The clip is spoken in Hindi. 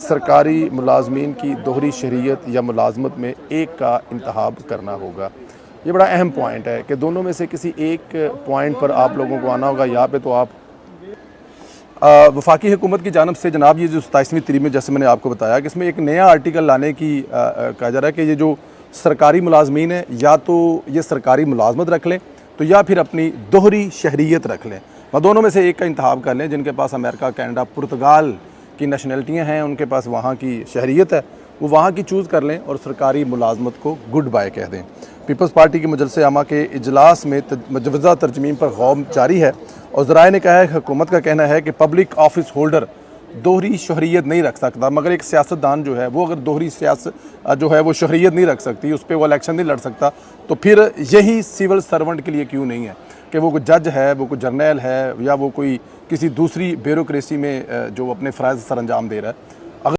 सरकारी मुलाजमीन की दोहरी शहरियत या मुलाजमत में एक का इंतखाब करना होगा। ये बड़ा अहम पॉइंट है कि दोनों में से किसी एक पॉइंट पर आप लोगों को आना होगा। यहाँ पे तो आप वफाकी हुकूमत की जानब से जनाब ये जो 27वीं तरीम में जैसे मैंने आपको बताया कि इसमें एक नया आर्टिकल लाने की कहा जा रहा है कि ये जो सरकारी मुलाजमीन है या तो ये सरकारी मुलाजमत रख लें तो या फिर अपनी दोहरी शहरियत रख लें, वह दोनों में से एक का इंतखाब कर लें। जिनके पास अमेरिका, कनाडा, पुर्तगाल की नेशनलिटियाँ हैं, उनके पास वहाँ की शहरियत है, वो वहाँ की चूज़ कर लें और सरकारी मुलाजमत को गुड बाय कह दें। पीपल्स पार्टी की मजलिस आमा के इजलास में मुजवज़ा तरजमीन पर गौर जारी है और ज़राए ने कहा है कि हुकूमत का कहना है कि पब्लिक ऑफिस होल्डर दोहरी शहरियत नहीं रख सकता, मगर एक सियासतदान जो है वो अगर दोहरी सियासत जो है वो शहरियत नहीं रख सकती, उस पर वो इलेक्शन नहीं लड़ सकता, तो फिर यही सिविल सर्वेंट के लिए क्यों नहीं है कि वो कोई जज है, वो कोई जर्नल है या वो कोई किसी दूसरी ब्यूरोक्रेसी में जो अपने फ़राइज़ सर अंजाम दे रहा है।